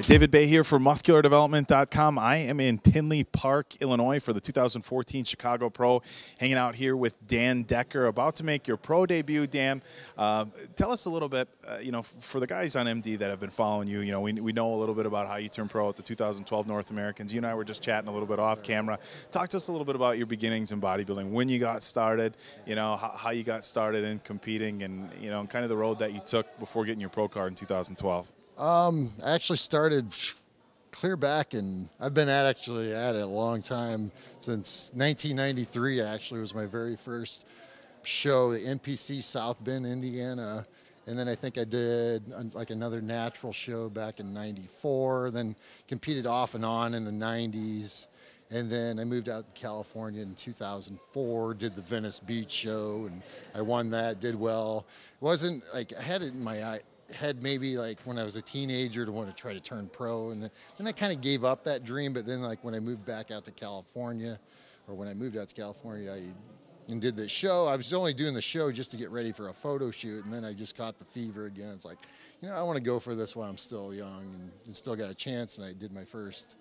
David Baye here for MuscularDevelopment.com. I am in Tinley Park, Illinois for the 2014 Chicago Pro, hanging out here with Dan Decker, about to make your pro debut. Dan, tell us a little bit, for the guys on MD that have been following you, we know a little bit about how you turned pro at the 2012 North Americans. You and I were just chatting a little bit off camera. Talk to us a little bit about your beginnings in bodybuilding, when you got started, how you got started in competing, and, kind of the road that you took before getting your pro card in 2012. I actually started clear back, and I've been at it a long time. Since 1993 actually was my very first show, the NPC South Bend, Indiana. And then I think I did like another natural show back in 94, then competed off and on in the 90s. And then I moved out to California in 2004, did the Venice Beach show, and I won that, did well. It wasn't like I had it in my head maybe like when I was a teenager to want to try to turn pro, and then I kind of gave up that dream. But then like when I moved back out to California, and did the show, I was only doing the show just to get ready for a photo shoot, and then I just caught the fever again. It's like, I want to go for this while I'm still young and still got a chance. And I did my first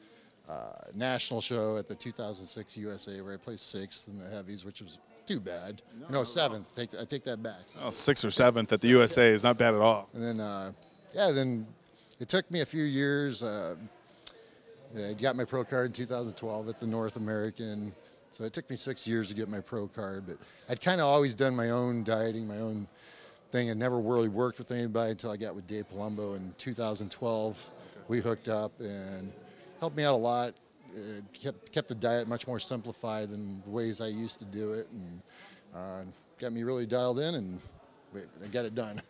national show at the 2006 USA, where I placed 6th in the heavies, which was too bad. No, 7th. I take that back. So. 6th or 7th at the USA is not bad at all. And then, then it took me a few years. I got my pro card in 2012 at the North American. So it took me 6 years to get my pro card. But I'd kind of always done my own dieting, my own thing. I never really worked with anybody until I got with Dave Palumbo in 2012. We hooked up and helped me out a lot. Kept the diet much more simplified than the ways I used to do it, and got me really dialed in, and I got it done.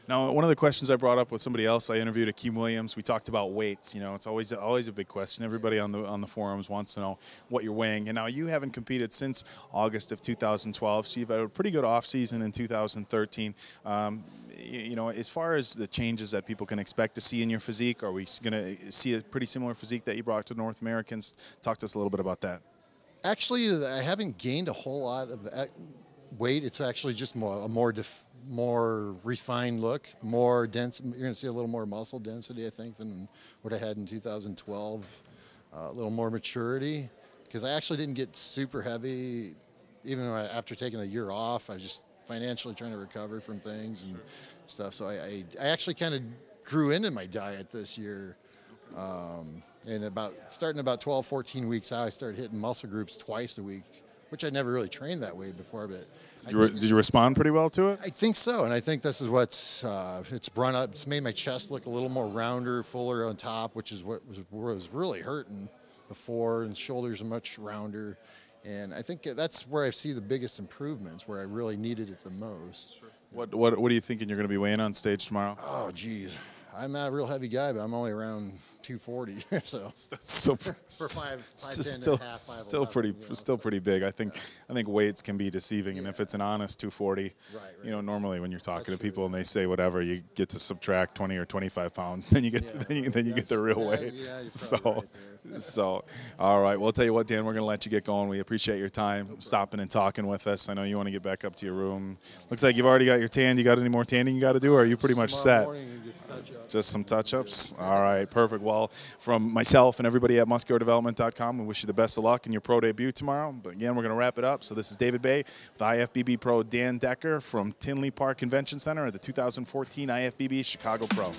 Now, one of the questions I brought up with somebody else I interviewed, Akeem Williams, we talked about weights. It's always a big question. Everybody on the forums wants to know what you're weighing. And now you haven't competed since August of 2012, so you've had a pretty good off season in 2013. As far as the changes that people can expect to see in your physique, are we going to see a pretty similar physique that you brought to North Americans? Talk to us a little bit about that. Actually, I haven't gained a whole lot of weight. It's actually just a more refined look, more dense. You're going to see a little more muscle density, I think, than what I had in 2012. A little more maturity, because I actually didn't get super heavy, even after taking a year off. I was just financially trying to recover from things and stuff. So I actually kind of grew into my diet this year. And starting about 12, 14 weeks out, I started hitting muscle groups twice a week, which I never really trained that way before. But did you respond pretty well to it? I think so, and I think this is what's it's brought up. It's made my chest look a little more rounder, fuller on top, which is what was really hurting before, and shoulders are much rounder. And I think that's where I see the biggest improvements, where I really needed it the most. Sure. What are you thinking you're going to be weighing on stage tomorrow? Oh, geez. I'm not a real heavy guy, but I'm only around 240. So that's so for 5'10", still pretty big. I think weights can be deceiving, and if it's an honest 240, normally when you're talking to people and they say whatever, you get to subtract 20 or 25 pounds, then you get you get the real weight. So all right, well, I'll tell you what, Dan, we're gonna let you get going. We appreciate your time stopping and talking with us. I know you want to get back up to your room. Looks like you've already got your tan. You got any more tanning you got to do, or are you pretty much set? Just some touch-ups? All right, perfect. Well, from myself and everybody at MuscularDevelopment.com, we wish you the best of luck in your pro debut tomorrow. But again, we're going to wrap it up. So this is David Baye with IFBB Pro Dan Decker from Tinley Park Convention Center at the 2014 IFBB Chicago Pro.